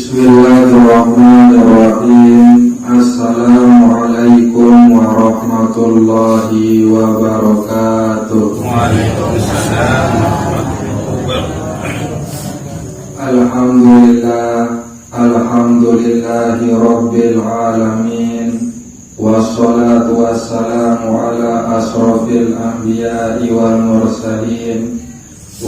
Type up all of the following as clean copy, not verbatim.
Bismillahirrahmanirrahim. Assalamualaikum warahmatullahi wabarakatuh. Waalaikumsalam warahmatullahi wabarakatuh. Alhamdulillahi rabbil alamin. Wassalatu wassalamu ala asrafil anbiya'i wal mursalin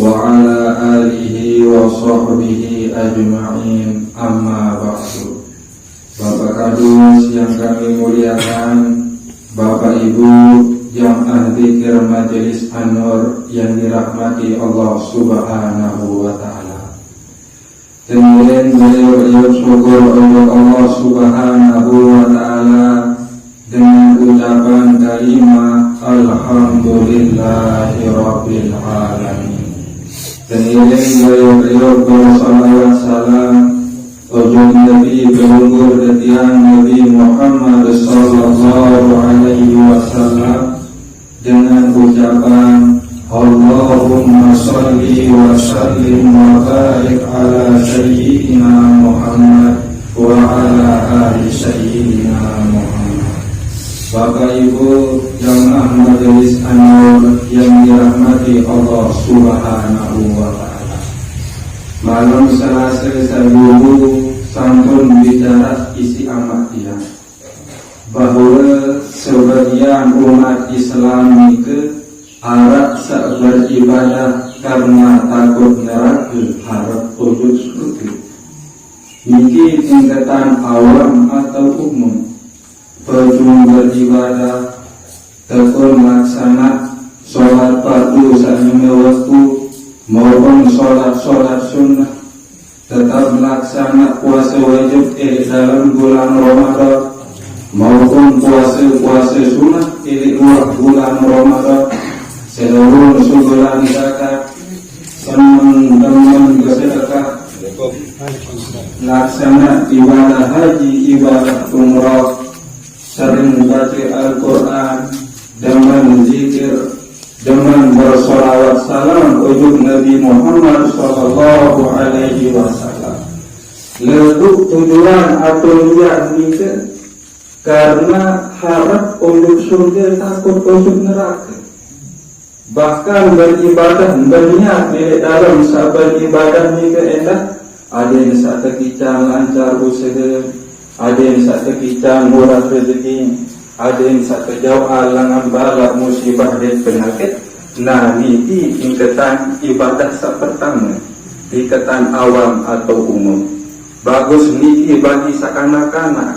wa ala alihi wa sahbihi ajma'in, amma ba'du. Bapak Kadus yang kami muliakan, Bapak Ibu jamaah dzikir Majelis An-Nur yang dirahmati Allah Subhanahu wa taala. Kemudian beliau syukur untuk Allah Subhanahu wa taala dengan ucapan kalimat alhamdulillahi rabbil alamin. Kemudian beliau bersalawat salam ujung Nabi berumur detian Nabi Muhammad sallallahu alaihi wasallam dengan ucapan Allahumma salli wa sallim wa barik ala sayyidina Muhammad wa ala ali sayyidina Muhammad. Bapak Ibu jamaah Majelis An-Nur yang dirahmati Allah Subhanahu wa taala. Malam Selasa dulu santun bicara isi amatian bahwa sebagian umat Islam ke arah saat beribadah karena takut neraka harap ujung surga. Niki tingkatan awam atau umum. Perjung beribadah tekun laksana sholat fardu sa'lima waktu maupun sholat sunnah, tetap melaksana puasa wajib dalam bulan Ramadan maupun puasa sunnah di luar bulan Ramadan, seluruh bulan zakat, senang bersedekah, laksana ibadah haji, ibadah umrah, sering baca Al-Quran, dengan zikir, dengan bersolawat salam ujung Nabi Muhammad sallallahu alaihi wasallam. Lalu tujuan atau niat ini karena harap ujung surga, takut ujung neraka. Bahkan beribadah berniat di dalam sahabat ibadah ini enak. Ada yang satu kita lancar usaha, ada yang satu kita murah rezeki, ada yang satu jauh alangan bala musibah dan penyakit. Nah, ini tingkatan ibadah pertama, tingkatan awam atau umum. Bagus niki bagi sakanak-kanak,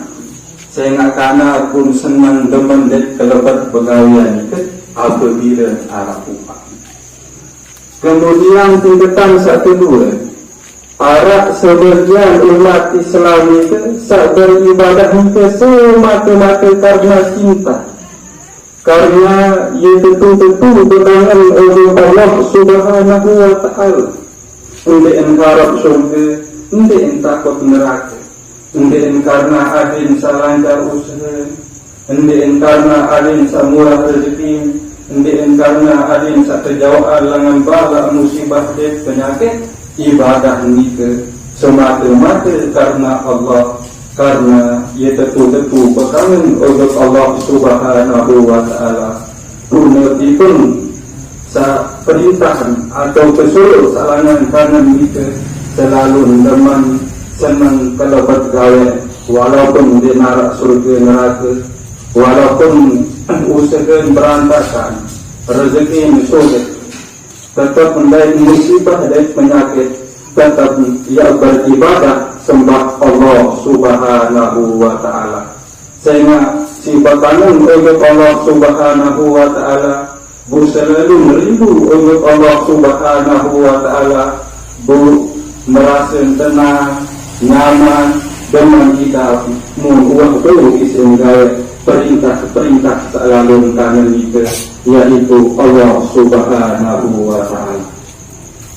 sengak-kanak pun senang demen dan kelebat pegawaian apabila arah upah. Kemudian tingkatan satu dua, para sebagian umat Islam itu saat beribadah itu semata-mata karena cinta, karena ia betul-betul berdangan oleh Allah Subhanahu wa taala. Untuk mengharap surga, untuk takut neraka, untuk karena ada yang lancar usaha, untuk karena ada yang murah rezeki, untuk karena ada yang terjauh alangan bala musibah dan penyakit. Ibadah ini semata-mata karena Allah, karena ia betul-betul berkangen oleh Allah Subhanahu wa taala. Punapun sa perintahan atau kesuruh salangan kanan kita selalu demen senang kalau bergawe, walaupun di neraka surga neraka, walaupun usaha berantakan, rezeki sulit, tetap mendapat musibah dan penyakit, tetap ia beribadah sembah Allah Subhanahu wa taala. Sehingga sifatkan oleh Allah Subhanahu wa taala bu selalu merindu oleh Allah Subhanahu wa taala, bu merasa tenang, nyaman dengan kita membuat dulu istimewa perintah selalu kanan kita, yaitu Allah Subhanahu wa ta'ala.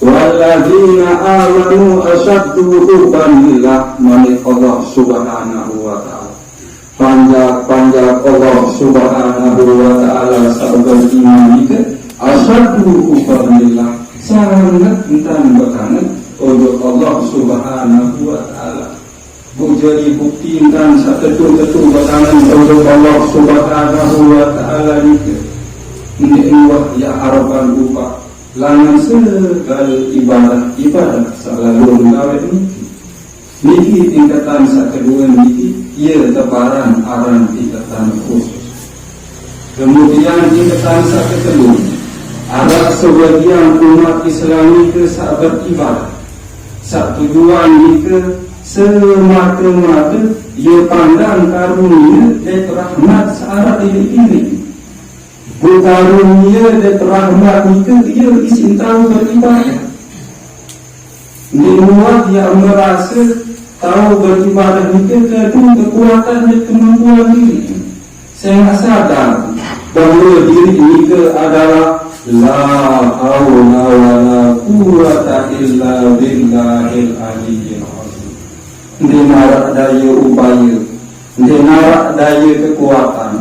Walladzina amanu asyaddu hubban lillah, manik Allah Subhanahu wa ta'ala. Panjak Allah Subhanahu wa ta'ala sahabat iman kita asyaddu hubban lillah, sangat entan berkangen untuk Allah Subhanahu wa ta'ala. jadi buktikan satu-satu bakalan untuk Allah Subhanahu wa Ta'ala ini wah ya harapan lupa langan segala ibadah selalu ngawet niki tingkatan kedua niki ia tebaran aran tingkatan khusus. Kemudian tingkatan kedua ada sebagian umat Islam itu saat beribadah saat tujuan itu semata-mata ia pandang karunia dan rahmat searah diri karunia dan rahmat itu ia isin tahu beribadah. Dimuat yang merasa tahu beribadah itu kadang kekuatan dan kemampuan diri. Saya sadar bahawa diri ini adalah la haula wala quwwata illa billahil aliyyil azim. Di narak daya upaya, di narak daya kekuatan,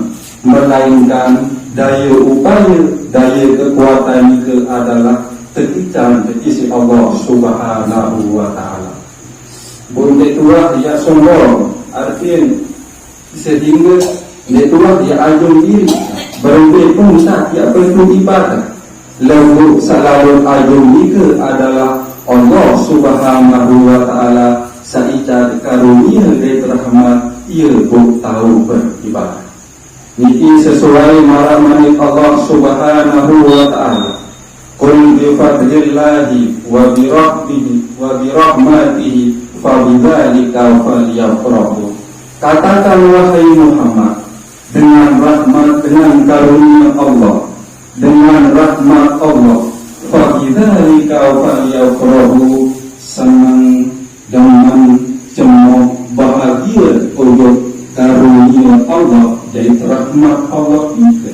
melainkan daya upaya, daya kekuatan itu adalah terkitan isi Allah Subhanahu wa Ta'ala. Bunda tua dia sombong, artinya sehingga dia tua dia ajung diri, berhenti pun tak dia perlu ibadah. Lalu selalu ajung itu adalah Allah Subhanahu wa Ta'ala. Saikat karunia dan rahmat ia pun tahu beribadah. Ini sesuai marah-marah Allah Subhanahu wa Ta'ala. Qul bi fadlillahi wa bi rahmatihi fa bidzalika falyafrahu. Katakan wahai Muhammad, dengan rahmat, dengan karunia Allah, dengan rahmat Allah, fa bidzalika falyafrahu, senang dengan cemoh bahagia untuk karunia Allah dan rahmat Allah itu.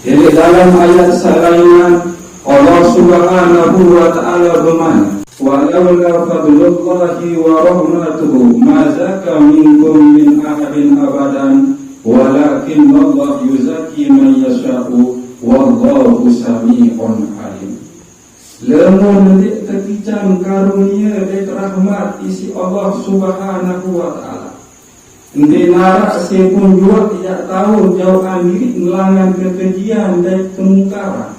Jadi dalam ayat selain Allah Subhanahu wa Ta'ala bermana, walaula fadlullahi wa rahmatuhu ma zaka minkum min ahadin abadan walakin Allah yuzaki man yasha'u wallahu sami'un alim. Lamun dik kekican karunia dan rahmat isi Allah Subhanahu wa Ta'ala, di narak sepun juga tidak tahu jauhan diri melangan kekejian dan kemungkaran.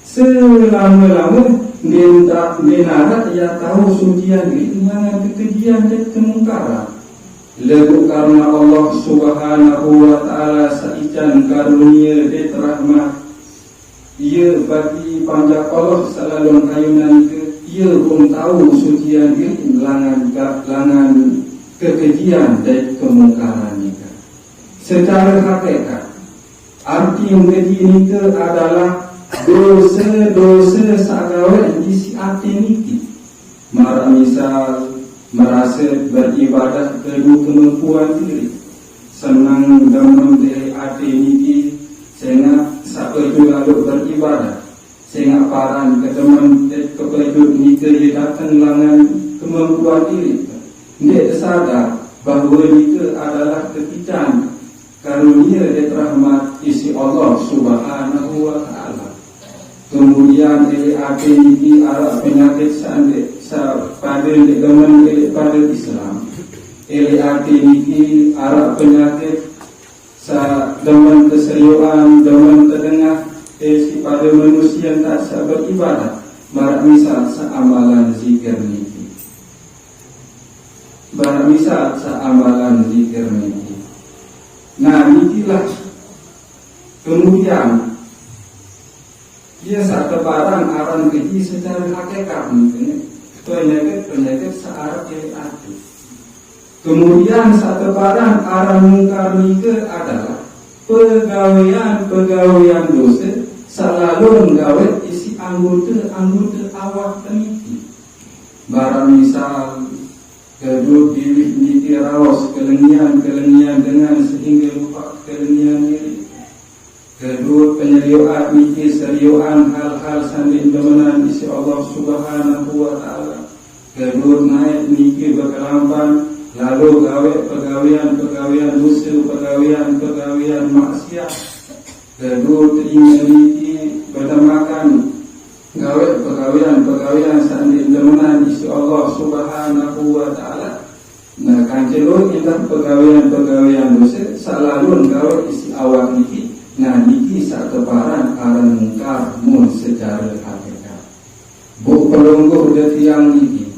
Selama-lama di narak ia tahu sucian diri melangan kekejian dan kemungkaran. Lalu karena Allah Subhanahu wa Ta'ala saican karunia dan rahmat, ia bagi panjang Allah selalu kayunan ke, ia pun tahu sucian diri melangan kekejian dan kemungkaran itu. Secara hakikat, arti keji ini adalah dosa-dosa sagawan isi hati niki. Mara misal merasa beribadah kedua kemampuan diri, senang dalam dari hati niki, sehingga sampai juga beribadah, sehingga paran ke teman kepelajut niki dia datang langan kemampuan diri. Dia sadar bahawa itu adalah kekican karunia dan rahmat isi Allah Subhanahu wa Ta'ala. Kemudian dari hati ini arah penyakit pada zaman pada Islam. Dari hati ini arah penyakit zaman keseriusan, zaman terdengar pada manusia yang tak sabar ibadah. Barat misal seamalan zikir ini. Misal seamalan zikir ini. Nah, inilah kemudian dia saat barang aran keji secara hakikat mungkin penyakit searah dari hati. Kemudian saat barang aran mungkar ini adalah pegawaian dosa selalu menggawe isi anggota awak peniti. Barang misal kedua diri rawas kelengian dengan sehingga lupa kelengian diri. Kedua penyeriuan mikir seriuan hal-hal sambil demenan isi Allah Subhanahu wa Ta'ala. Kedua naik mikir berkelampan, lalu gawe pegawaian dosa, pegawaian maksiat. Kedua teringin mikir berdamakan, gawe pegawaian sambil demenan isi Allah Subhanahu wa Ta'ala. Nah, kan celur indah pegawaian dosa salalun gawe isi awak niki niki sak keparan aran mungkar mun secara hakikat. Bu pelungguh de tiang niki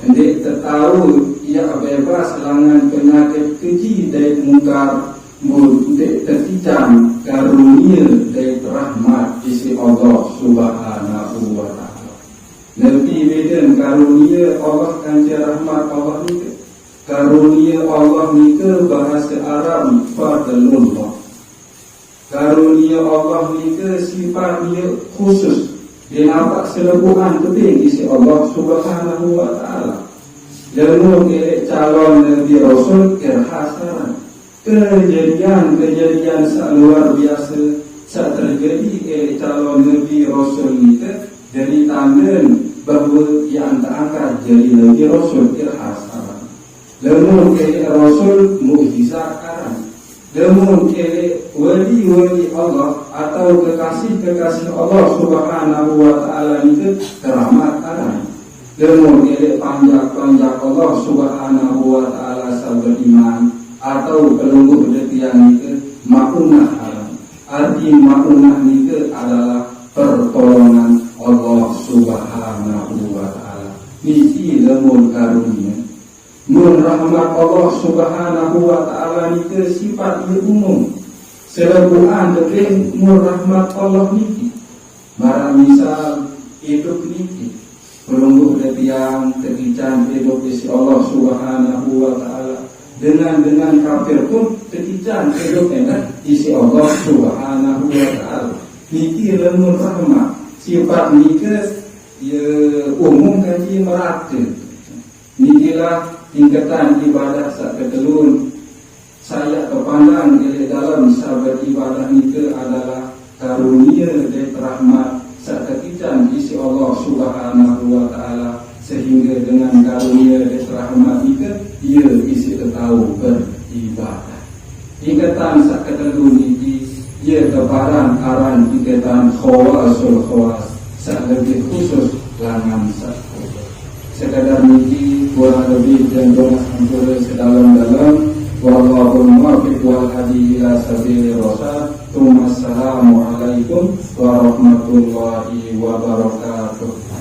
hendak tertahu ia bebas langan penyakit keji dari mungkar mun dek terticam karunia dari rahmat isi Allah Subhanahu wa taala. Nabi beden karunia Allah kanca rahmat Allah niki. Karunia Allah nika bahasa Arab fadlullah. Karunia Allah nika sifat dia khusus. Dia nampak selebuhan penting isi Allah Subhanahu wa taala. Lalu kelek calon Nabi Rasul kerhasaran. Kejadian luar biasa saat terjadi kelek calon Nabi Rasul nika dari tangan bahawa yang terangkat jadi Nabi Rasul kerhasaran. Lamun kele Rasul mukjizat karan. Lamun kele wali Allah atau kekasih Allah Subhanahu wa taala itu keramat karan. Lamun kele panjak Allah Subhanahu wa taala sabar iman atau pelungguh detian itu maunah karan. Arti maunah itu adalah pertolongan Allah Subhanahu wa taala. Niki lamun karunia mun rahmat Allah Subhanahu wa taala niki sifat ia umum. Selebuhan dekeng mun rahmat Allah niki. Mara misal hidup niki pelungguh detiang tekican hidup isi Allah Subhanahu wa taala dengan kafir pun tekican hidupnya isi Allah Subhanahu wa taala. Niki lamun rahmat sifat niki ia umum kaji merata. Nikilah tingkatan ibadah sak ketelun saya kepandang di dalam sahabat ibadah itu adalah karunia dan rahmat sak kekican isi Allah Subhanahu wa taala sehingga dengan karunia dan rahmat itu ia isi tahu beribadah. Tingkatan sak ketelun ini ia keparan aran tingkatan khawasul khawas sak lebih khusus langan sak sekadar niki kurang lebih dan doa antara sedalam-dalam wallahu muwaffiq wal hadi ila sabilir rasyad. Assalamualaikum warahmatullahi wabarakatuh.